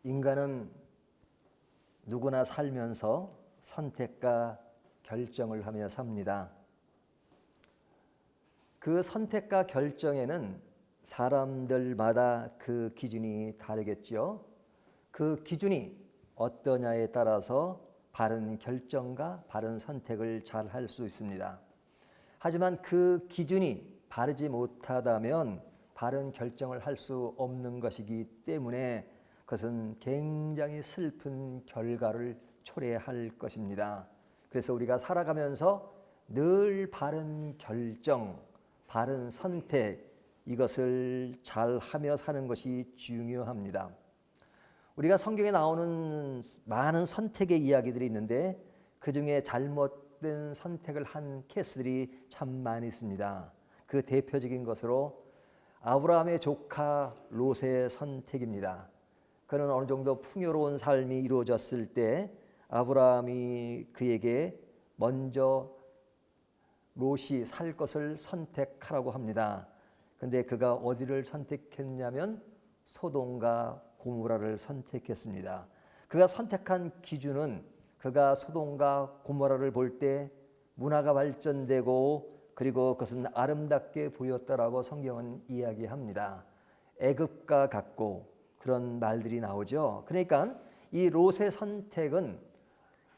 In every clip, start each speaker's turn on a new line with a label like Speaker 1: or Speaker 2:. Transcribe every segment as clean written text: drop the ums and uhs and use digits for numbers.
Speaker 1: 인간은 누구나 살면서 선택과 결정을 하며 삽니다. 그 선택과 결정에는 사람들마다 그 기준이 다르겠죠. 그 기준이 어떠냐에 따라서 바른 결정과 바른 선택을 잘 할 수 있습니다. 하지만 그 기준이 바르지 못하다면 바른 결정을 할 수 없는 것이기 때문에 그것은 굉장히 슬픈 결과를 초래할 것입니다. 그래서 우리가 살아가면서 늘 바른 결정, 바른 선택, 이것을 잘 하며 사는 것이 중요합니다. 우리가 성경에 나오는 많은 선택의 이야기들이 있는데 그 중에 잘못된 선택을 한 케이스들이 참 많이 있습니다. 그 대표적인 것으로 아브라함의 조카 롯의 선택입니다. 그는 어느 정도 풍요로운 삶이 이루어졌을 때 아브라함이 그에게 먼저 롯이 살 것을 선택하라고 합니다. 근데 그가 어디를 선택했냐면 소돔과 고모라를 선택했습니다. 그가 선택한 기준은 그가 소돔과 고모라를 볼 때 문화가 발전되고 그리고 그것은 아름답게 보였다라고 성경은 이야기합니다. 애굽과 같고 그런 말들이 나오죠. 그러니까 이 롯의 선택은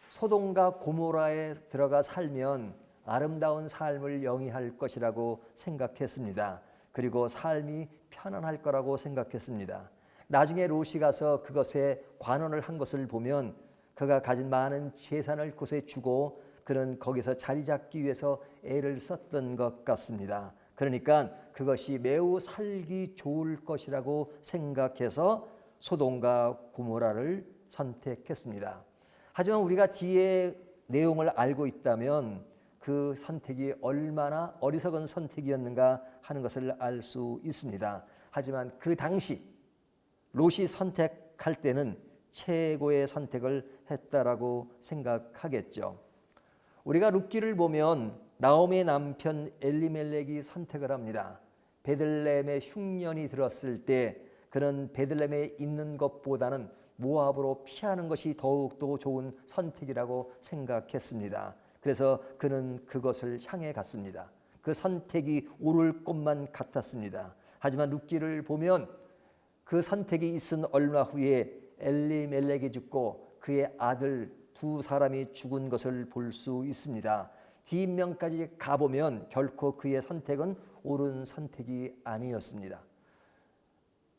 Speaker 1: 소돔과 고모라에 들어가 살면 아름다운 삶을 영위할 것이라고 생각했습니다. 그리고 삶이 편안할 거라고 생각했습니다. 나중에 롯이 가서 그것에 관원을 한 것을 보면 그가 가진 많은 재산을 그곳에 주고 그는 거기서 자리 잡기 위해서 애를 썼던 것 같습니다. 그러니까 그것이 매우 살기 좋을 것이라고 생각해서 소돔과 고모라를 선택했습니다. 하지만 우리가 뒤에 내용을 알고 있다면 그 선택이 얼마나 어리석은 선택이었는가 하는 것을 알 수 있습니다. 하지만 그 당시 롯이 선택할 때는 최고의 선택을 했다라고 생각하겠죠. 우리가 룻기를 보면 나오미의 남편 엘리멜렉이 선택을 합니다. 베들레헴에 흉년이 들었을 때 그는 베들레헴에 있는 것보다는 모압으로 피하는 것이 더욱더 좋은 선택이라고 생각했습니다. 그래서 그는 그것을 향해 갔습니다. 그 선택이 옳을 것만 같았습니다. 하지만 룻기를 보면 그 선택이 있은 얼마 후에 엘리멜렉이 죽고 그의 아들 두 사람이 죽은 것을 볼 수 있습니다. 뒷면까지 가보면 결코 그의 선택은 옳은 선택이 아니었습니다.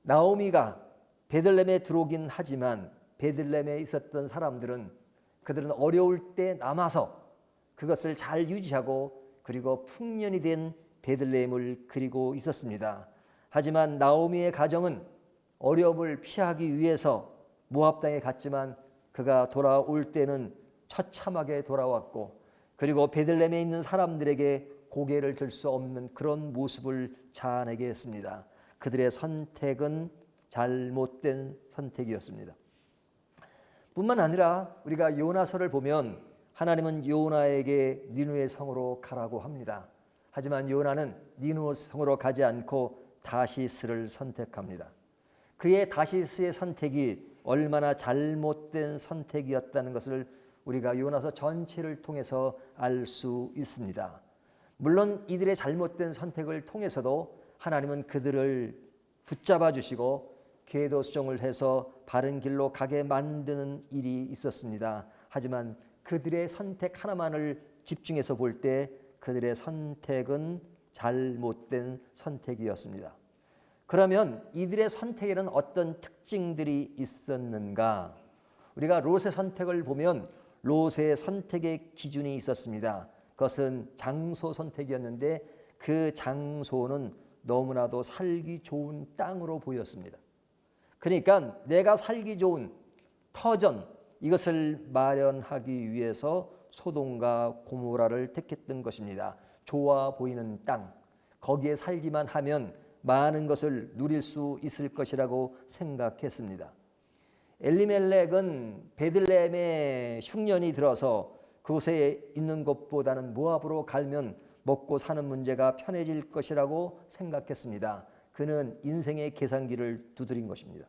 Speaker 1: 나오미가 베들레헴에 들어오긴 하지만 베들레헴에 있었던 사람들은 그들은 어려울 때 남아서 그것을 잘 유지하고 그리고 풍년이 된 베들레헴을 그리고 있었습니다. 하지만 나오미의 가정은 어려움을 피하기 위해서 모압 땅에 갔지만 그가 돌아올 때는 처참하게 돌아왔고 그리고 베들레헴에 있는 사람들에게 고개를 들 수 없는 그런 모습을 자아내게 했습니다. 그들의 선택은 잘못된 선택이었습니다. 뿐만 아니라 우리가 요나서를 보면 하나님은 요나에게 니느웨 성으로 가라고 합니다. 하지만 요나는 니느웨 성으로 가지 않고 다시스를 선택합니다. 그의 다시스의 선택이 얼마나 잘못된 선택이었다는 것을 우리가 요나서 전체를 통해서 알 수 있습니다. 물론 이들의 잘못된 선택을 통해서도 하나님은 그들을 붙잡아 주시고 계도 수정을 해서 바른 길로 가게 만드는 일이 있었습니다. 하지만 그들의 선택 하나만을 집중해서 볼 때 그들의 선택은 잘못된 선택이었습니다. 그러면 이들의 선택에는 어떤 특징들이 있었는가? 우리가 롯의 선택을 보면 롯의 선택의 기준이 있었습니다. 그것은 장소 선택이었는데 그 장소는 너무나도 살기 좋은 땅으로 보였습니다. 그러니까 내가 살기 좋은 터전 이것을 마련하기 위해서 소돔과 고모라를 택했던 것입니다. 좋아 보이는 땅, 거기에 살기만 하면 많은 것을 누릴 수 있을 것이라고 생각했습니다. 엘리멜렉은 베들레헴에 흉년이 들어서 그곳에 있는 것보다는 모압으로 갈면 먹고 사는 문제가 편해질 것이라고 생각했습니다. 그는 인생의 계산기를 두드린 것입니다.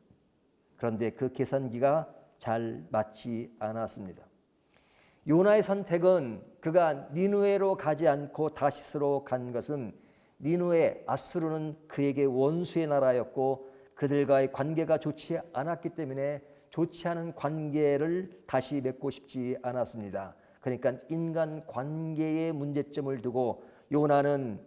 Speaker 1: 그런데 그 계산기가 잘 맞지 않았습니다. 요나의 선택은 그가 니느웨로 가지 않고 다시스로 간 것은 니느웨, 아수르는 그에게 원수의 나라였고 그들과의 관계가 좋지 않았기 때문에 좋지 않은 관계를 다시 맺고 싶지 않았습니다. 그러니까 인간 관계의 문제점을 두고 요나는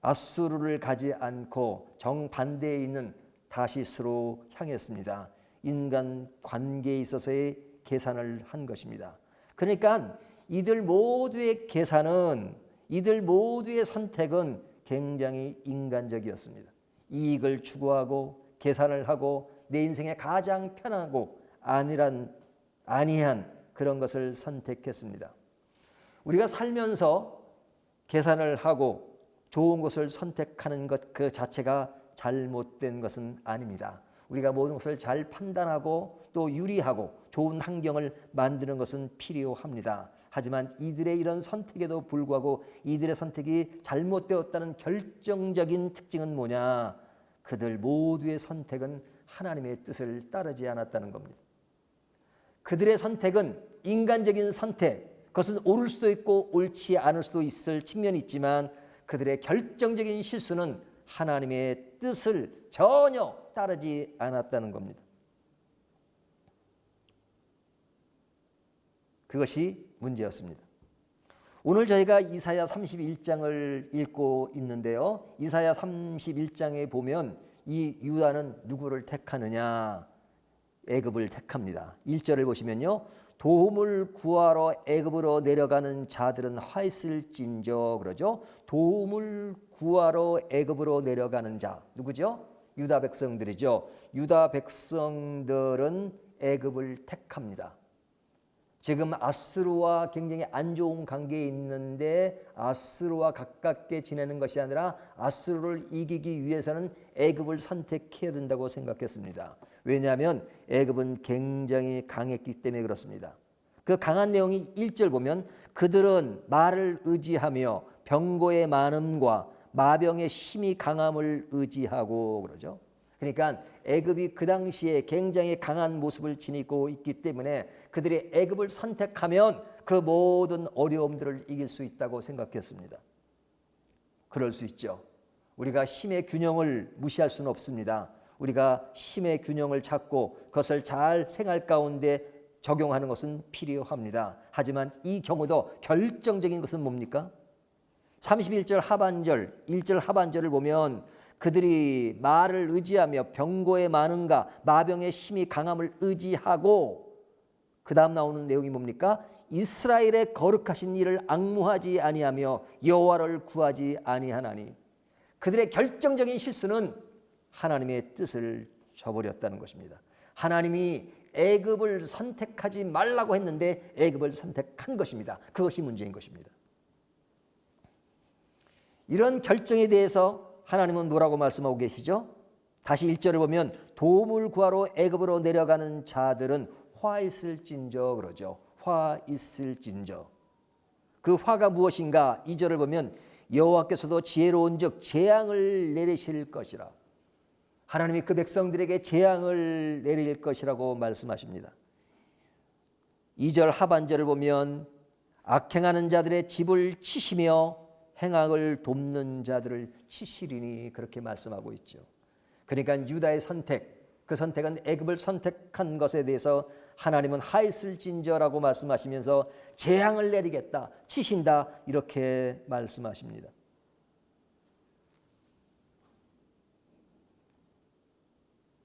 Speaker 1: 아수르를 가지 않고 정반대에 있는 다시스로 향했습니다. 인간 관계에 있어서의 계산을 한 것입니다. 그러니까 이들 모두의 계산은, 이들 모두의 선택은 굉장히 인간적이었습니다. 이익을 추구하고 계산을 하고 내 인생에 가장 편하고 안이한 그런 것을 선택했습니다. 우리가 살면서 계산을 하고 좋은 것을 선택하는 것 그 자체가 잘못된 것은 아닙니다. 우리가 모든 것을 잘 판단하고 또 유리하고 좋은 환경을 만드는 것은 필요합니다. 하지만 이들의 이런 선택에도 불구하고 이들의 선택이 잘못되었다는 결정적인 특징은 뭐냐? 그들 모두의 선택은 하나님의 뜻을 따르지 않았다는 겁니다. 그들의 선택은 인간적인 선택, 그것은 옳을 수도 있고 옳지 않을 수도 있을 측면이 있지만 그들의 결정적인 실수는 하나님의 뜻을 전혀 따르지 않았다는 겁니다. 그것이 문제였습니다. 오늘 저희가 이사야 31장을 읽고 있는데요. 이사야 31장에 보면 이 유다는 누구를 택하느냐? 애굽을 택합니다. 1절을 보시면요. 도움을 구하러 애굽으로 내려가는 자들은 화 있을진저 그러죠. 도움을 구하러 애굽으로 내려가는 자 누구죠? 유다 백성들이죠. 유다 백성들은 애굽을 택합니다. 지금 아수르와 굉장히 안 좋은 관계에 있는데 아수르와 가깝게 지내는 것이 아니라 아수르를 이기기 위해서는 애굽을 선택해야 된다고 생각했습니다. 왜냐하면 애굽은 굉장히 강했기 때문에 그렇습니다. 그 강한 내용이 1절 보면 그들은 말을 의지하며 병고의 많음과 마병의 힘이 강함을 의지하고 그러죠. 그러니까 애굽이 그 당시에 굉장히 강한 모습을 지니고 있기 때문에 그들이 애굽을 선택하면 그 모든 어려움들을 이길 수 있다고 생각했습니다. 그럴 수 있죠. 우리가 힘의 균형을 무시할 수는 없습니다. 우리가 힘의 균형을 찾고 그것을 잘 생활 가운데 적용하는 것은 필요합니다. 하지만 이 경우도 결정적인 것은 뭡니까? 31절 하반절, 1절 하반절을 보면 그들이 말을 의지하며 병고의 많음과 마병의 힘이 강함을 의지하고 그 다음 나오는 내용이 뭡니까? 이스라엘의 거룩하신 이를 앙무하지 아니하며 여호와를 구하지 아니하나니 그들의 결정적인 실수는 하나님의 뜻을 저버렸다는 것입니다. 하나님이 애굽을 선택하지 말라고 했는데 애굽을 선택한 것입니다. 그것이 문제인 것입니다. 이런 결정에 대해서 하나님은 뭐라고 말씀하고 계시죠? 다시 1절을 보면 도움을 구하러 애굽으로 내려가는 자들은 화 있을진저 그러죠. 화 있을진저. 그 화가 무엇인가? 2절을 보면 여호와께서도 지혜로운즉 재앙을 내리실 것이라. 하나님이 그 백성들에게 재앙을 내릴 것이라고 말씀하십니다. 2절 하반절을 보면 악행하는 자들의 집을 치시며 행악을 돕는 자들을 치시리니 그렇게 말씀하고 있죠. 그러니까 유다의 선택, 그 선택은 애굽을 선택한 것에 대해서 하나님은 하있을진저라고 말씀하시면서 재앙을 내리겠다, 치신다 이렇게 말씀하십니다.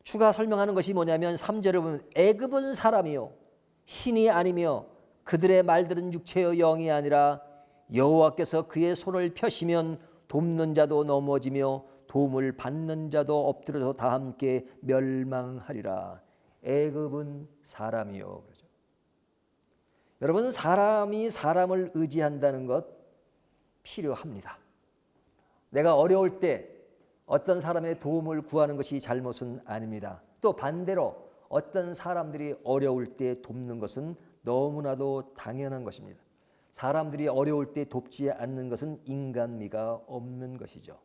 Speaker 1: 추가 설명하는 것이 뭐냐면 3절을 보면 애굽은 사람이요 신이 아니며 그들의 말들은 육체요 영이 아니라 여호와께서 그의 손을 펴시면 돕는 자도 넘어지며 도움을 받는 자도 엎드려서 다 함께 멸망하리라. 애굽은 사람이요. 그렇죠. 여러분 사람이 사람을 의지한다는 것 필요합니다. 내가 어려울 때 어떤 사람의 도움을 구하는 것이 잘못은 아닙니다. 또 반대로 어떤 사람들이 어려울 때 돕는 것은 너무나도 당연한 것입니다. 사람들이 어려울 때 돕지 않는 것은 인간미가 없는 것이죠.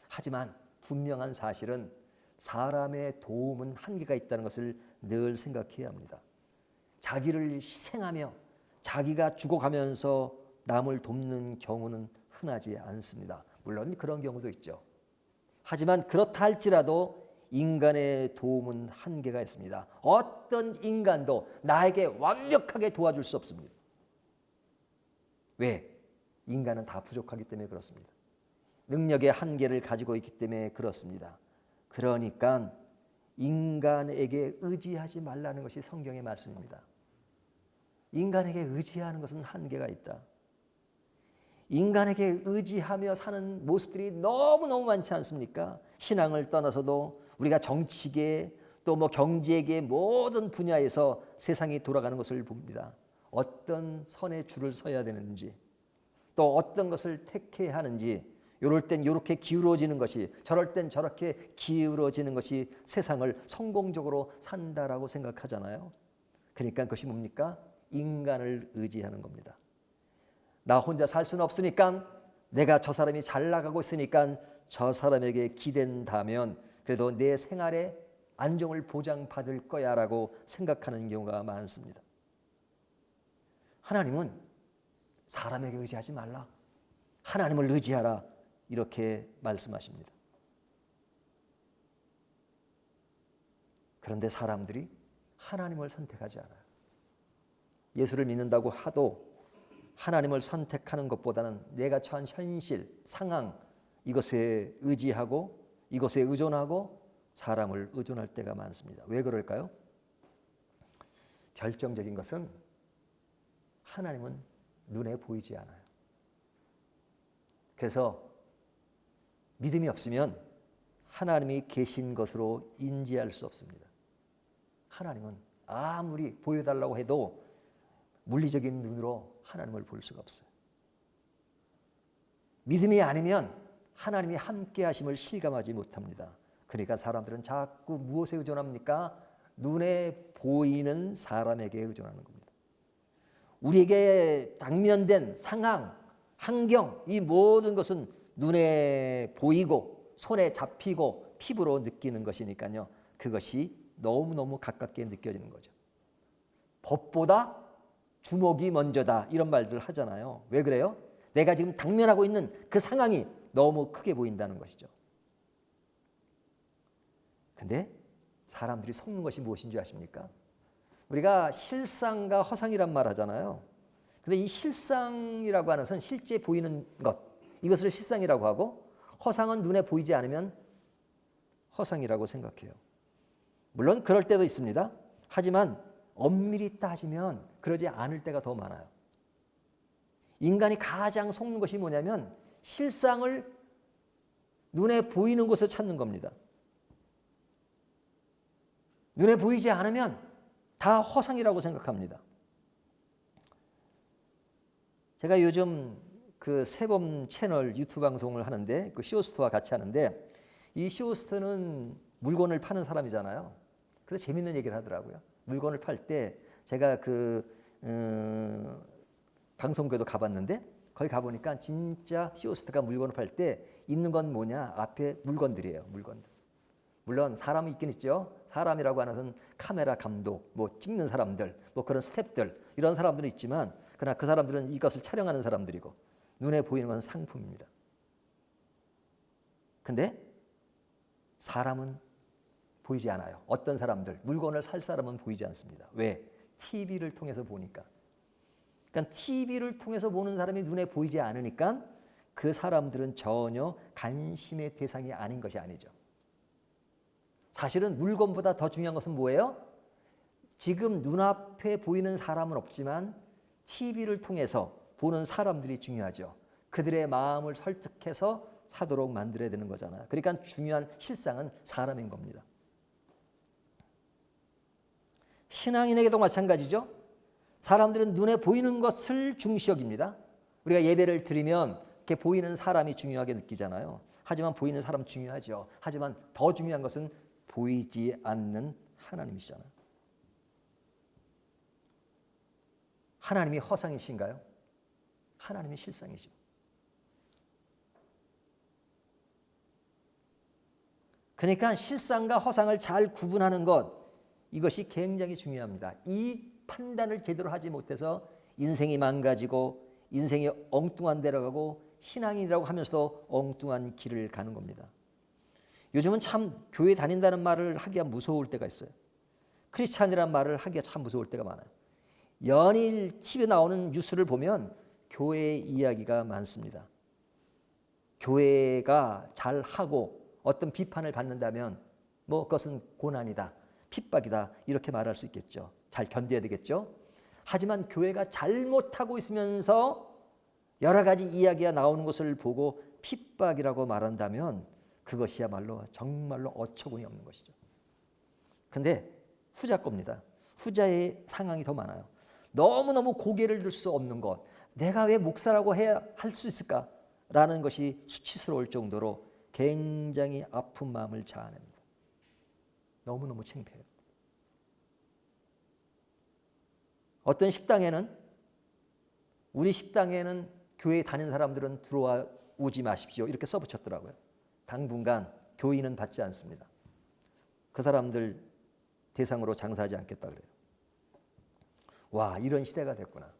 Speaker 1: 하지만 분명한 사실은 사람의 도움은 한계가 있다는 것을 늘 생각해야 합니다. 자기를 희생하며 자기가 죽어가면서 남을 돕는 경우는 흔하지 않습니다. 물론 그런 경우도 있죠. 하지만 그렇다 할지라도 인간의 도움은 한계가 있습니다. 어떤 인간도 나에게 완벽하게 도와줄 수 없습니다. 왜? 인간은 다 부족하기 때문에 그렇습니다. 능력의 한계를 가지고 있기 때문에 그렇습니다. 그러니까 인간에게 의지하지 말라는 것이 성경의 말씀입니다. 인간에게 의지하는 것은 한계가 있다. 인간에게 의지하며 사는 모습들이 너무너무 많지 않습니까? 신앙을 떠나서도 우리가 정치계 또 경제계 모든 분야에서 세상이 돌아가는 것을 봅니다. 어떤 선의 줄을 서야 되는지 또 어떤 것을 택해야 하는지 이럴 땐 이렇게 기울어지는 것이 저럴 땐 저렇게 기울어지는 것이 세상을 성공적으로 산다라고 생각하잖아요. 그러니까 그것이 뭡니까? 인간을 의지하는 겁니다. 나 혼자 살 수는 없으니까 내가 저 사람이 잘 나가고 있으니까 저 사람에게 기댄다면 그래도 내 생활에 안정을 보장받을 거야 라고 생각하는 경우가 많습니다. 하나님은 사람에게 의지하지 말라. 하나님을 의지하라. 이렇게 말씀하십니다. 그런데 사람들이 하나님을 선택하지 않아요. 예수를 믿는다고 하도 하나님을 선택하는 것보다는 내가 처한 현실, 상황 이것에 의지하고 이것에 의존하고 사람을 의존할 때가 많습니다. 왜 그럴까요? 결정적인 것은 하나님은 눈에 보이지 않아요. 그래서 믿음이 없으면 하나님이 계신 것으로 인지할 수 없습니다. 하나님은 아무리 보여달라고 해도 물리적인 눈으로 하나님을 볼 수가 없어요. 믿음이 아니면 하나님이 함께 하심을 실감하지 못합니다. 그러니까 사람들은 자꾸 무엇에 의존합니까? 눈에 보이는 사람에게 의존하는 겁니다. 우리에게 당면된 상황, 환경 이 모든 것은 눈에 보이고 손에 잡히고 피부로 느끼는 것이니까요. 그것이 너무너무 가깝게 느껴지는 거죠. 법보다 주먹이 먼저다 이런 말들 하잖아요. 왜 그래요? 내가 지금 당면하고 있는 그 상황이 너무 크게 보인다는 것이죠. 근데 사람들이 속는 것이 무엇인 줄 아십니까? 우리가 실상과 허상이란 말 하잖아요. 근데 이 실상이라고 하는 것은 실제 보이는 것, 이것을 실상이라고 하고 허상은 눈에 보이지 않으면 허상이라고 생각해요. 물론 그럴 때도 있습니다. 하지만 엄밀히 따지면 그러지 않을 때가 더 많아요. 인간이 가장 속는 것이 뭐냐면 실상을 눈에 보이는 곳을 찾는 겁니다. 눈에 보이지 않으면 다 허상이라고 생각합니다. 제가 요즘 그 새범 채널 유튜브 방송을 하는데 그 쇼호스트와 같이 하는데 이 쇼호스트는 물건을 파는 사람이잖아요. 그래서 재밌는 얘기를 하더라고요. 물건을 팔 때 제가 방송국에도 가봤는데 거기 가보니까 진짜 쇼호스트가 물건을 팔 때 있는 건 뭐냐? 앞에 물건들이에요. 물건들. 물론 사람이 있긴 있죠. 사람이라고 하는 것은 카메라 감독, 찍는 사람들, 그런 스태프들 이런 사람들은 있지만 그러나 그 사람들은 이것을 촬영하는 사람들이고 눈에 보이는 것은 상품입니다. 근데 사람은 보이지 않아요. 어떤 사람들, 물건을 살 사람은 보이지 않습니다. 왜? TV를 통해서 보니까. 그러니까 TV를 통해서 보는 사람이 눈에 보이지 않으니까 그 사람들은 전혀 관심의 대상이 아닌 것이 아니죠. 사실은 물건보다 더 중요한 것은 뭐예요? 지금 눈앞에 보이는 사람은 없지만 TV를 통해서 보는 사람들이 중요하죠. 그들의 마음을 설득해서 사도록 만들어야 되는 거잖아요. 그러니까 중요한 실상은 사람인 겁니다. 신앙인에게도 마찬가지죠. 사람들은 눈에 보이는 것을 중시 여깁니다. 우리가 예배를 드리면 이렇게 보이는 사람이 중요하게 느끼잖아요. 하지만 보이는 사람 중요하죠. 하지만 더 중요한 것은 보이지 않는 하나님이시잖아요. 하나님이 허상이신가요? 하나님이 실상이시죠. 그러니까 실상과 허상을 잘 구분하는 것, 이것이 굉장히 중요합니다. 이 판단을 제대로 하지 못해서 인생이 망가지고 인생이 엉뚱한 데로 가고 신앙인이라고 하면서도 엉뚱한 길을 가는 겁니다. 요즘은 참 교회 다닌다는 말을 하기가 무서울 때가 있어요. 크리스찬이라는 말을 하기가 참 무서울 때가 많아요. 연일 TV에 나오는 뉴스를 보면 교회 이야기가 많습니다. 교회가 잘하고 어떤 비판을 받는다면 뭐 그것은 고난이다, 핍박이다 이렇게 말할 수 있겠죠. 잘 견뎌야 되겠죠. 하지만 교회가 잘못하고 있으면서 여러 가지 이야기가 나오는 것을 보고 핍박이라고 말한다면 그것이야말로 정말로 어처구니 없는 것이죠. 근데 후자 겁니다. 후자의 상황이 더 많아요. 너무너무 고개를 들 수 없는 것, 내가 왜 목사라고 해야 할 수 있을까라는 것이 수치스러울 정도로 굉장히 아픈 마음을 자아냅니다. 너무너무 창피해요. 어떤 식당에는, 우리 식당에는 교회 다니는 사람들은 들어와 오지 마십시오 이렇게 써붙였더라고요. 당분간 교인은 받지 않습니다. 그 사람들 대상으로 장사하지 않겠다 그래요. 와, 이런 시대가 됐구나.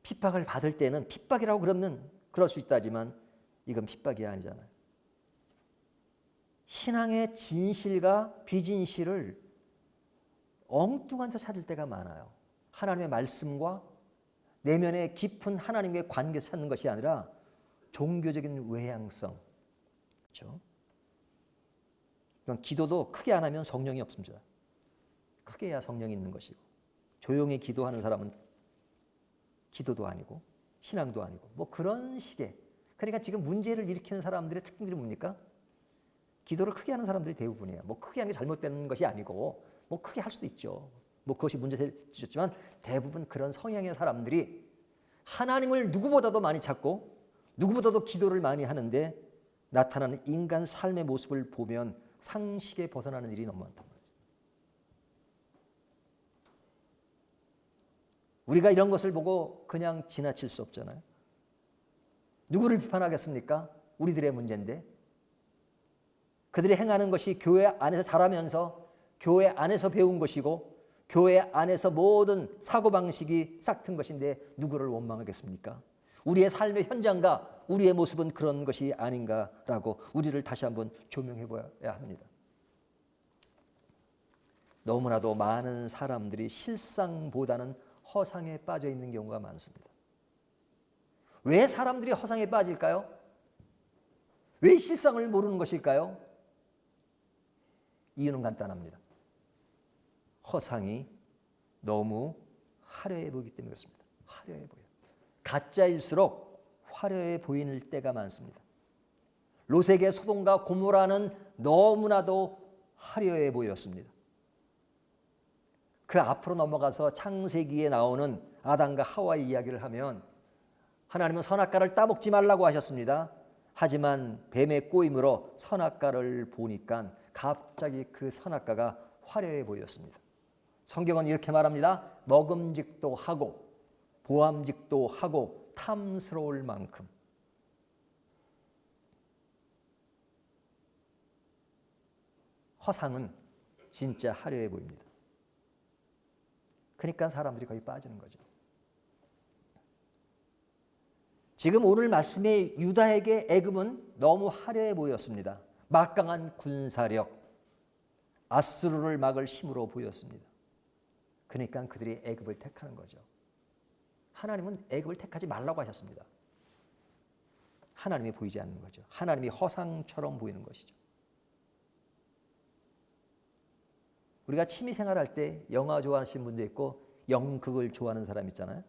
Speaker 1: 핍박을 받을 때는 핍박이라고 그러면 그럴 수 있다지만 이건 핍박이 아니잖아요. 신앙의 진실과 비진실을 엉뚱한 데서 찾을 때가 많아요. 하나님의 말씀과 내면의 깊은 하나님의 관계에서 찾는 것이 아니라 종교적인 외향성. 그렇죠? 기도도 크게 안 하면 성령이 없습니다. 크게 해야 성령이 있는 것이고, 조용히 기도하는 사람은 기도도 아니고 신앙도 아니고 뭐 그런 식의. 그러니까 지금 문제를 일으키는 사람들의 특징들이 뭡니까? 기도를 크게 하는 사람들이 대부분이에요. 뭐 크게 하는 게 잘못되는 것이 아니고 뭐 크게 할 수도 있죠. 뭐 그것이 문제지만 대부분 그런 성향의 사람들이 하나님을 누구보다도 많이 찾고 누구보다도 기도를 많이 하는데 나타나는 인간 삶의 모습을 보면 상식에 벗어나는 일이 너무 많단 말이죠. 우리가 이런 것을 보고 그냥 지나칠 수 없잖아요. 누구를 비판하겠습니까? 우리들의 문제인데. 그들이 행하는 것이 교회 안에서 자라면서 교회 안에서 배운 것이고 교회 안에서 모든 사고방식이 싹튼 것인데 누구를 원망하겠습니까? 우리의 삶의 현장과 우리의 모습은 그런 것이 아닌가라고 우리를 다시 한번 조명해 봐야 합니다. 너무나도 많은 사람들이 실상보다는 허상에 빠져 있는 경우가 많습니다. 왜 사람들이 허상에 빠질까요? 왜 실상을 모르는 것일까요? 이유는 간단합니다. 허상이 너무 화려해 보이기 때문에 그렇습니다. 화려해 보여요. 가짜일수록 화려해 보이는 때가 많습니다. 롯에게 소돔과 고모라는 너무나도 화려해 보였습니다. 그 앞으로 넘어가서 창세기에 나오는 아담과 하와의 이야기를 하면 하나님은 선악과를 따먹지 말라고 하셨습니다. 하지만 뱀의 꼬임으로 선악과를 보니까 갑자기 그 선악과가 화려해 보였습니다. 성경은 이렇게 말합니다. 먹음직도 하고 보암직도 하고 탐스러울 만큼. 허상은 진짜 화려해 보입니다. 그러니까 사람들이 거기 빠지는 거죠. 지금 오늘 말씀의 유다에게 애굽은 너무 화려해 보였습니다. 막강한 군사력, 아수르를 막을 힘으로 보였습니다. 그러니까 그들이 애굽을 택하는 거죠. 하나님은 애굽을 택하지 말라고 하셨습니다. 하나님이 보이지 않는 거죠. 하나님이 허상처럼 보이는 것이죠. 우리가 취미생활할 때 영화 좋아하시는 분도 있고 연극을 좋아하는 사람 있잖아요.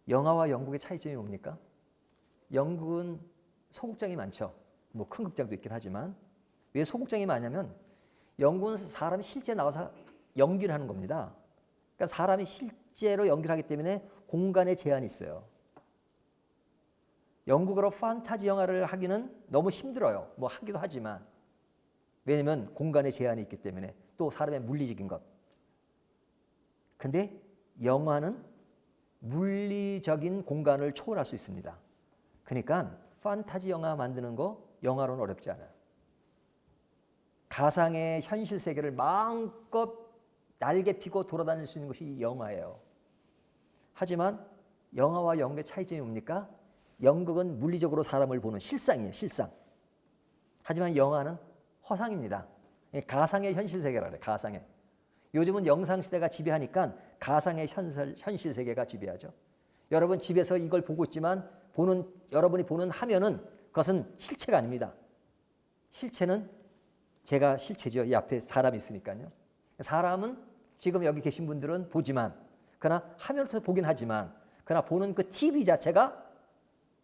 Speaker 1: 영화와 연극의 차이점이 뭡니까? 연극은 소극장이 많죠. 뭐 큰 극장도 있긴 하지만 왜 소극장이 많냐면 연극은 사람이 실제 나와서 연기를 하는 겁니다. 그러니까 사람이 실제로 연기를 하기 때문에 공간에 제한이 있어요. 연극으로 판타지 영화를 하기는 너무 힘들어요. 뭐 하기도 하지만 왜냐하면 공간에 제한이 있기 때문에 또 사람의 물리적인 것. 근데 영화는 물리적인 공간을 초월할 수 있습니다. 그러니까 판타지 영화 만드는 거 영화로는 어렵지 않아요. 가상의 현실 세계를 마음껏 날개 피고 돌아다닐 수 있는 것이 영화예요. 하지만 영화와 연극의 차이점이 뭡니까? 연극은 물리적으로 사람을 보는 실상이에요. 실상. 하지만 영화는 허상입니다. 가상의 현실 세계라 그래요. 가상의. 요즘은 영상시대가 지배하니까 가상의 현실 세계가 지배하죠. 여러분 집에서 이걸 보고 있지만 여러분이 보는 화면은 그것은 실체가 아닙니다. 실체는 제가 실체죠. 이 앞에 사람이 있으니까요. 사람은 지금 여기 계신 분들은 보지만 그러나 화면을 통해서 보긴 하지만 그러나 보는 그 TV 자체가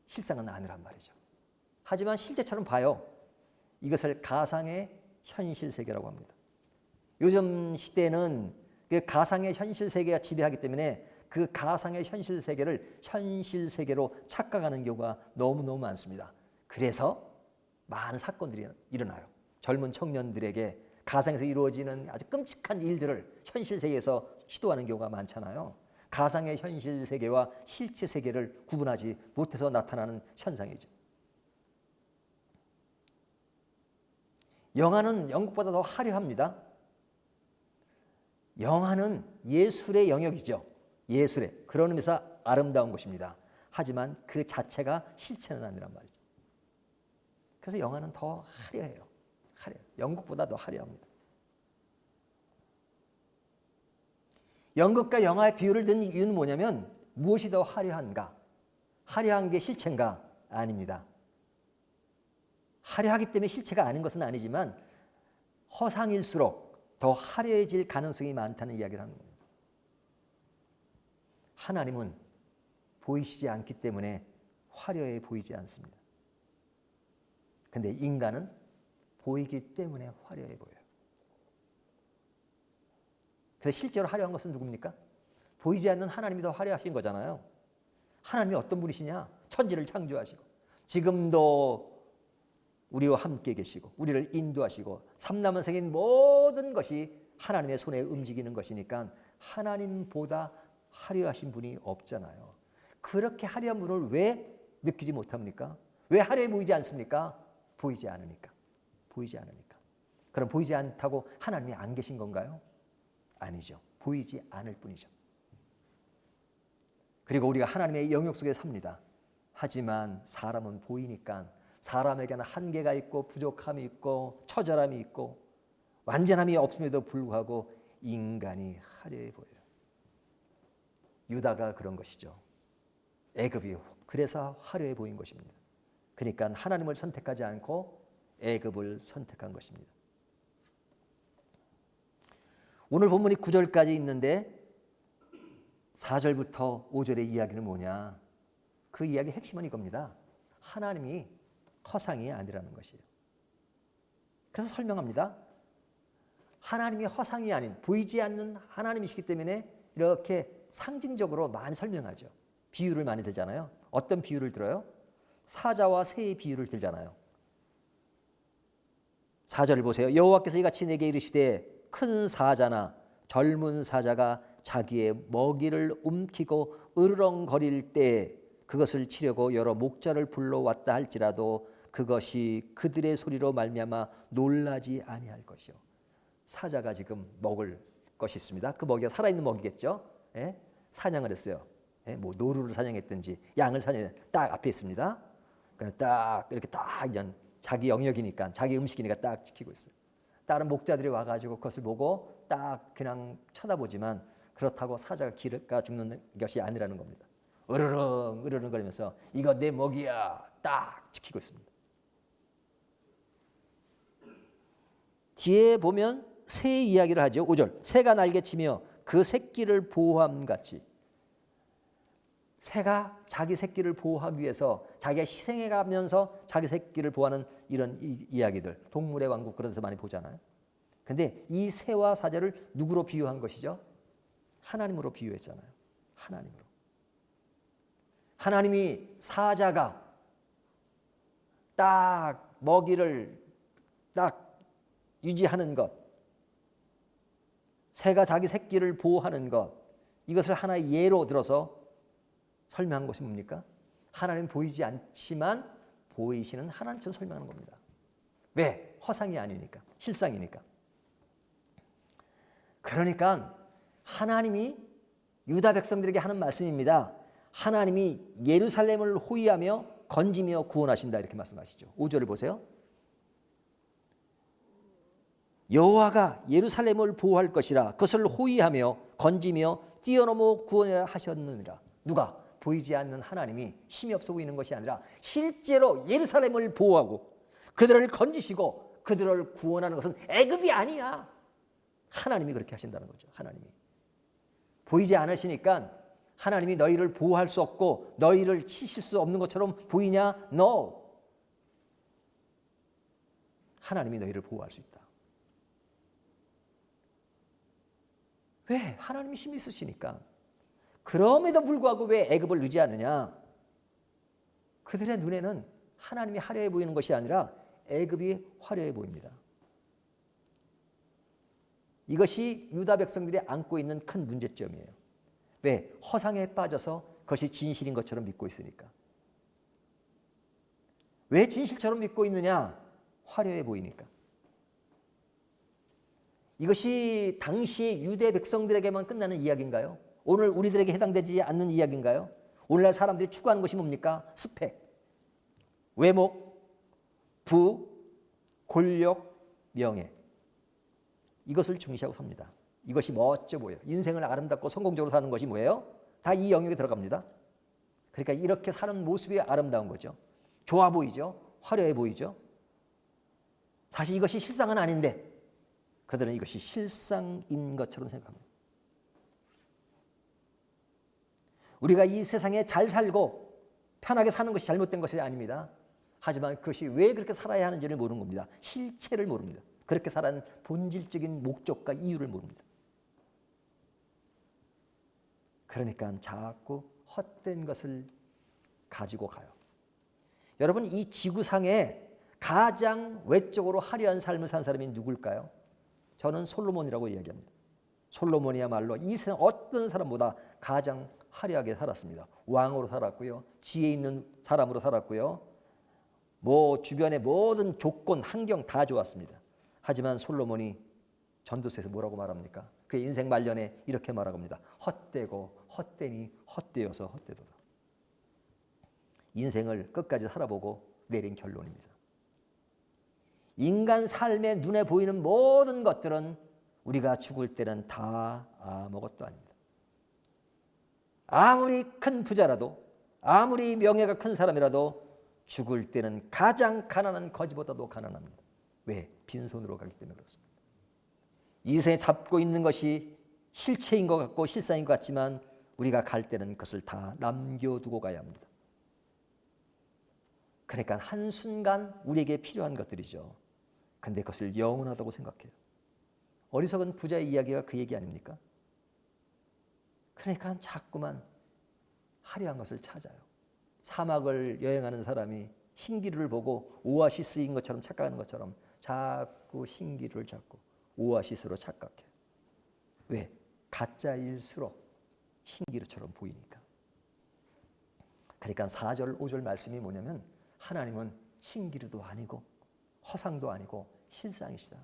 Speaker 1: 실상은 아니란 말이죠. 하지만 실제처럼 봐요. 이것을 가상의 현실 세계라고 합니다. 요즘 시대는 그 가상의 현실 세계가 지배하기 때문에 그 가상의 현실 세계를 현실 세계로 착각하는 경우가 너무너무 많습니다. 그래서 많은 사건들이 일어나요. 젊은 청년들에게 가상에서 이루어지는 아주 끔찍한 일들을 현실 세계에서 시도하는 경우가 많잖아요. 가상의 현실 세계와 실제 세계를 구분하지 못해서 나타나는 현상이죠. 영화는 연극보다 더 화려합니다. 영화는 예술의 영역이죠. 예술의. 그런 의미에서 아름다운 것입니다. 하지만 그 자체가 실체는 아니란 말이죠. 그래서 영화는 더 화려해요. 화려해요. 연극보다 더 화려합니다. 연극과 영화의 비유를 든 이유는 뭐냐면 무엇이 더 화려한가? 화려한 게 실체인가? 아닙니다. 화려하기 때문에 실체가 아닌 것은 아니지만 허상일수록 더 화려해질 가능성이 많다는 이야기를 하는 겁니다. 하나님은 보이시지 않기 때문에 화려해 보이지 않습니다. 그런데 인간은 보이기 때문에 화려해 보여요. 그래서 실제로 화려한 것은 누굽니까? 보이지 않는 하나님이 더 화려하신 거잖아요. 하나님이 어떤 분이시냐? 천지를 창조하시고 지금도 우리와 함께 계시고 우리를 인도하시고 삼라만상인 모든 것이 하나님의 손에 움직이는 것이니까 하나님보다 화려하신 분이 없잖아요. 그렇게 화려한 분을 왜 느끼지 못합니까? 왜 화려해 보이지 않습니까? 보이지 않으니까. 보이지 않으니까. 그럼 보이지 않다고 하나님이 안 계신 건가요? 아니죠. 보이지 않을 뿐이죠. 그리고 우리가 하나님의 영역 속에 삽니다. 하지만 사람은 보이니까 사람에게는 한계가 있고 부족함이 있고 처절함이 있고 완전함이 없음에도 불구하고 인간이 화려해 보여요. 유다가 그런 것이죠. 애굽이 그래서 화려해 보인 것입니다. 그러니까 하나님을 선택하지 않고 애굽을 선택한 것입니다. 오늘 본문이 9절까지 있는데 4절부터 5절의 이야기는 뭐냐? 그 이야기의 핵심은 이겁니다. 하나님이 허상이 아니라는 것이에요. 그래서 설명합니다. 하나님이 허상이 아닌 보이지 않는 하나님이시기 때문에 이렇게 상징적으로 많이 설명하죠. 비유를 많이 들잖아요. 어떤 비유를 들어요? 사자와 새의 비유를 들잖아요. 4절을 보세요. 여호와께서 이같이 내게 이르시되 큰 사자나 젊은 사자가 자기의 먹이를 움키고 으르렁거릴 때 그것을 치려고 여러 목자를 불러왔다 할지라도 그것이 그들의 소리로 말미암아 놀라지 아니할 것이요. 사자가 지금 먹을 것이 있습니다. 그 먹이가 살아있는 먹이겠죠. 예? 사냥을 했어요. 예? 뭐 노루를 사냥했든지 양을 사냥 딱 앞에 있습니다. 그냥 딱 이렇게 딱 이제 자기 영역이니까 자기 음식이니까 딱 지키고 있어요. 다른 목자들이 와가지고 그것을 보고 딱 그냥 쳐다보지만 그렇다고 사자가 기르가 죽는 것이 아니라는 겁니다. 으르렁 으르렁 거리면서 이거 내 먹이야 딱 지키고 있습니다. 뒤에 보면 새의 이야기를 하죠. 5절 새가 날개치며 그 새끼를 보호함 같이 새가 자기 새끼를 보호하기 위해서 자기가 희생해가면서 자기 새끼를 보호하는 이런 이야기들 동물의 왕국 그런 데서 많이 보잖아요. 그런데 이 새와 사자를 누구로 비유한 것이죠? 하나님으로 비유했잖아요. 하나님으로. 하나님이 사자가 딱 먹이를 딱 유지하는 것, 새가 자기 새끼를 보호하는 것, 이것을 하나의 예로 들어서 설명한 것이 뭡니까? 하나님 보이지 않지만 보이시는 하나님처럼 설명하는 겁니다. 왜? 허상이 아니니까, 실상이니까. 그러니까 하나님이 유다 백성들에게 하는 말씀입니다. 하나님이 예루살렘을 호위하며 건지며 구원하신다 이렇게 말씀하시죠. 5절을 보세요. 여호와가 예루살렘을 보호할 것이라 그것을 호위하며 건지며 뛰어넘어 구원하셨느니라. 누가? 보이지 않는 하나님이 힘이 없어 보이는 것이 아니라 실제로 예루살렘을 보호하고 그들을 건지시고 그들을 구원하는 것은 애굽이 아니야. 하나님이 그렇게 하신다는 거죠. 하나님이. 보이지 않으시니까 하나님이 너희를 보호할 수 없고 너희를 치실 수 없는 것처럼 보이냐? No. 하나님이 너희를 보호할 수 있다. 왜? 하나님이 힘이 있으시니까. 그럼에도 불구하고 왜 애굽을 의지하느냐? 그들의 눈에는 하나님이 화려해 보이는 것이 아니라 애굽이 화려해 보입니다. 이것이 유다 백성들이 안고 있는 큰 문제점이에요. 왜? 허상에 빠져서 그것이 진실인 것처럼 믿고 있으니까. 왜 진실처럼 믿고 있느냐? 화려해 보이니까. 이것이 당시 유대 백성들에게만 끝나는 이야기인가요? 오늘 우리들에게 해당되지 않는 이야기인가요? 오늘날 사람들이 추구하는 것이 뭡니까? 스펙, 외모, 부, 권력, 명예. 이것을 중시하고 삽니다. 이것이 멋져 보여요. 인생을 아름답고 성공적으로 사는 것이 뭐예요? 다 이 영역에 들어갑니다. 그러니까 이렇게 사는 모습이 아름다운 거죠. 좋아 보이죠? 화려해 보이죠? 사실 이것이 실상은 아닌데 그들은 이것이 실상인 것처럼 생각합니다. 우리가 이 세상에 잘 살고 편하게 사는 것이 잘못된 것이 아닙니다. 하지만 그것이 왜 그렇게 살아야 하는지를 모르는 겁니다. 실체를 모릅니다. 그렇게 살아는 본질적인 목적과 이유를 모릅니다. 그러니까 자꾸 헛된 것을 가지고 가요. 여러분, 이 지구상에 가장 외적으로 화려한 삶을 산 사람이 누굴까요? 저는 솔로몬이라고 이야기합니다. 솔로몬이야말로 이 세상 어떤 사람보다 가장 화려하게 살았습니다. 왕으로 살았고요. 지혜 있는 사람으로 살았고요. 주변의 모든 조건, 환경 다 좋았습니다. 하지만 솔로몬이 전도서에서 뭐라고 말합니까? 그의 인생 말년에 이렇게 말합니다. 헛되고 헛되니 헛되어서 헛되도다. 인생을 끝까지 살아보고 내린 결론입니다. 인간 삶의 눈에 보이는 모든 것들은 우리가 죽을 때는 다 아무것도 아닙니다. 아무리 큰 부자라도 아무리 명예가 큰 사람이라도 죽을 때는 가장 가난한 거지보다도 가난합니다. 왜? 빈손으로 가기 때문에 그렇습니다. 이 세상에 잡고 있는 것이 실체인 것 같고 실상인 것 같지만 우리가 갈 때는 그것을 다 남겨두고 가야 합니다. 그러니까 한순간 우리에게 필요한 것들이죠. 근데 그것을 영원하다고 생각해요. 어리석은 부자의 이야기가 그 얘기 아닙니까? 그러니까 자꾸만 화려한 것을 찾아요. 사막을 여행하는 사람이 신기루를 보고 오아시스인 것처럼 착각하는 것처럼 자꾸 신기루를 찾고 오아시스로 착각해요. 왜? 가짜일수록 신기루처럼 보이니까. 그러니까 4절, 5절 말씀이 뭐냐면 하나님은 신기루도 아니고 허상도 아니고 실상이시다.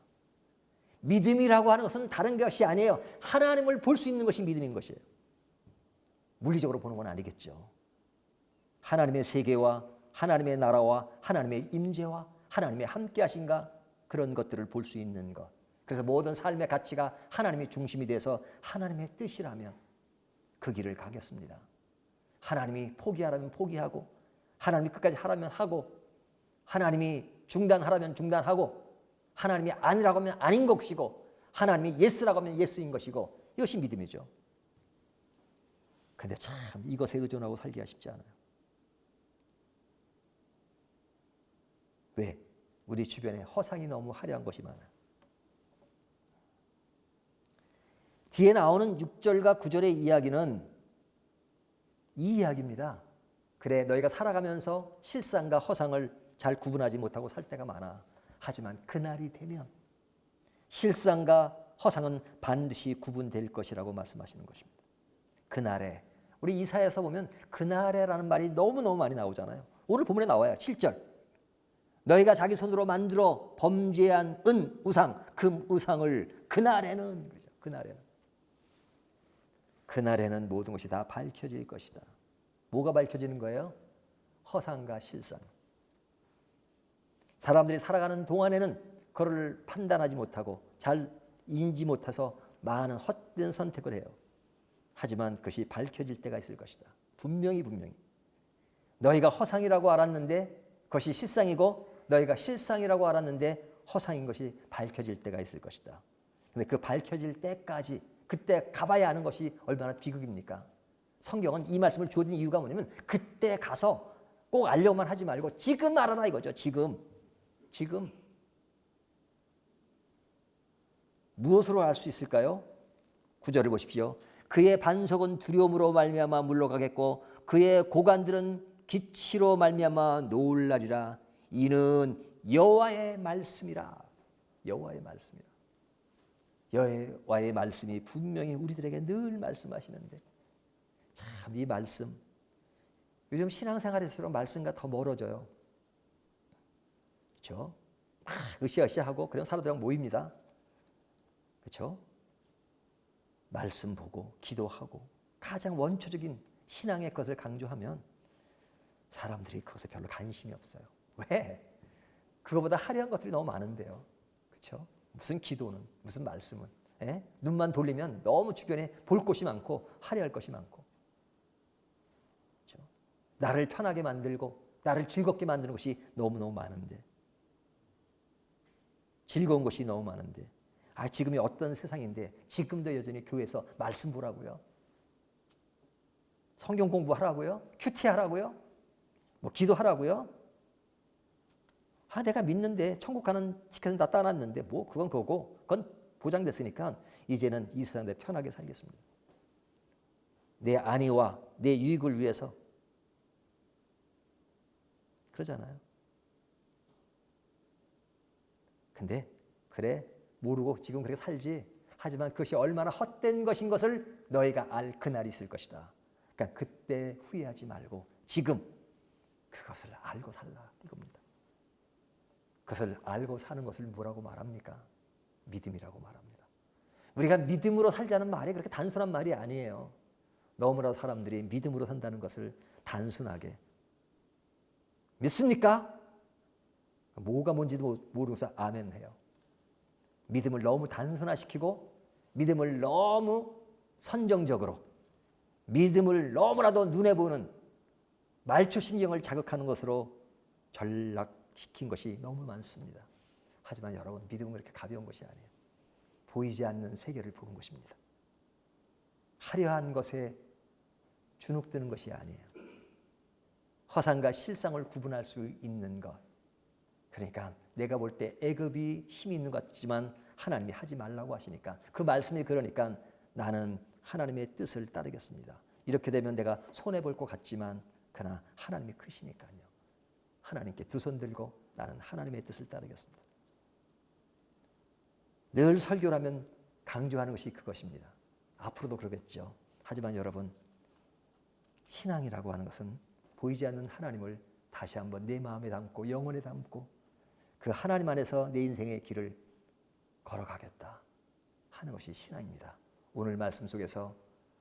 Speaker 1: 믿음이라고 하는 것은 다른 것이 아니에요. 하나님을 볼 수 있는 것이 믿음인 것이에요. 물리적으로 보는 건 아니겠죠. 하나님의 세계와 하나님의 나라와 하나님의 임재와 하나님의 함께하신가 그런 것들을 볼 수 있는 것. 그래서 모든 삶의 가치가 하나님이 중심이 돼서 하나님의 뜻이라면 그 길을 가겠습니다. 하나님이 포기하라면 포기하고 하나님이 끝까지 하라면 하고 하나님이 중단하라면 중단하고 하나님이 아니라고 하면 아닌 것이고 하나님이 예스라고 하면 예스인 것이고 이것이 믿음이죠. 그런데 참 이것에 의존하고 살기가 쉽지 않아요. 왜? 우리 주변에 허상이 너무 화려한 것이 많아요. 뒤에 나오는 6절과 9절의 이야기는 이 이야기입니다. 그래, 너희가 살아가면서 실상과 허상을 잘 구분하지 못하고 살 때가 많아. 하지만 그날이 되면 실상과 허상은 반드시 구분될 것이라고 말씀하시는 것입니다. 그날에 우리 이사야서 보면 그날에라는 말이 너무너무 많이 나오잖아요. 오늘 본문에 나와요. 7절 너희가 자기 손으로 만들어 범죄한 은 우상, 금 우상을 그날에는, 그죠? 그날에는 모든 것이 다 밝혀질 것이다. 뭐가 밝혀지는 거예요? 허상과 실상. 사람들이 살아가는 동안에는 그걸 판단하지 못하고 잘 인지 못해서 많은 헛된 선택을 해요. 하지만 그것이 밝혀질 때가 있을 것이다. 분명히. 너희가 허상이라고 알았는데 그것이 실상이고, 너희가 실상이라고 알았는데 허상인 것이 밝혀질 때가 있을 것이다. 그런데 그 밝혀질 때까지, 그때 가봐야 하는 것이 얼마나 비극입니까? 성경은 이 말씀을 주어진 이유가 뭐냐면, 그때 가서 꼭 알려고만 하지 말고 지금 알아라 이거죠. 지금. 무엇으로 알 수 있을까요? 9절을 보십시오. 그의 반석은 두려움으로 말미암아 물러가겠고 그의 고관들은 기치로 말미암아 놀라리라. 이는 여호와의 말씀이라. 여호와의 말씀이 분명히 우리들에게 늘 말씀하시는데, 참 이 말씀, 요즘 신앙생활일수록 말씀과 더 멀어져요. 그렇죠? 막 으쌰으쌰하고 그런 사람들이랑 모입니다. 그렇죠? 말씀 보고 기도하고 가장 원초적인 신앙의 것을 강조하면 사람들이 그것에 별로 관심이 없어요. 왜? 그거보다 화려한 것들이 너무 많은데요. 그렇죠? 무슨 기도는, 무슨 말씀은. 눈만 돌리면 너무 주변에 볼 곳이 많고 화려할 것이 많고. 그렇죠? 나를 편하게 만들고 나를 즐겁게 만드는 것이 너무너무 많은데, 즐거운 것이 너무 많은데, 지금이 어떤 세상인데 지금도 여전히 교회에서 말씀 보라고요? 성경 공부하라고요? 큐티하라고요? 뭐 기도하라고요? 내가 믿는데 천국 가는 티켓은 다 따놨는데 뭐 그건 그거고, 그건 보장됐으니까 이제는 이 세상에 편하게 살겠습니다. 내 안위와 내 유익을 위해서. 그러잖아요. 근데 그래, 모르고 지금 그렇게 살지. 하지만 그것이 얼마나 헛된 것인 것을 너희가 알 그날이 있을 것이다. 그러니까 그때 후회하지 말고 지금 그것을 알고 살라 이겁니다. 그것을 알고 사는 것을 뭐라고 말합니까? 믿음이라고 말합니다. 우리가 믿음으로 살자는 말이 그렇게 단순한 말이 아니에요. 너무나 사람들이 믿음으로 산다는 것을 단순하게, 믿습니까? 뭐가 뭔지도 모르고서 아멘 해요. 믿음을 너무 단순화시키고 믿음을 너무 선정적으로, 믿음을 너무나도 눈에 보는 말초신경을 자극하는 것으로 전락시킨 것이 너무 많습니다. 하지만 여러분, 믿음은 그렇게 가벼운 것이 아니에요. 보이지 않는 세계를 보는 것입니다. 화려한 것에 주눅드는 것이 아니에요. 허상과 실상을 구분할 수 있는 것. 그러니까 내가 볼 때 애굽이 힘이 있는 것 같지만 하나님이 하지 말라고 하시니까, 그 말씀이 그러니까 나는 하나님의 뜻을 따르겠습니다. 이렇게 되면 내가 손해볼 것 같지만 그러나 하나님이 크시니까요. 하나님께 두 손 들고 나는 하나님의 뜻을 따르겠습니다. 늘 설교를 하면 강조하는 것이 그것입니다. 앞으로도 그러겠죠. 하지만 여러분, 신앙이라고 하는 것은 보이지 않는 하나님을 다시 한번 내 마음에 담고 영혼에 담고 그 하나님 안에서 내 인생의 길을 걸어가겠다 하는 것이 신앙입니다. 오늘 말씀 속에서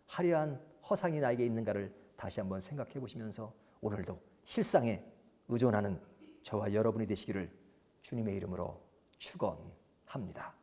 Speaker 1: 화려한 허상이 나에게 있는가를 다시 한번 생각해 보시면서 오늘도 실상에 의존하는 저와 여러분이 되시기를 주님의 이름으로 축원합니다.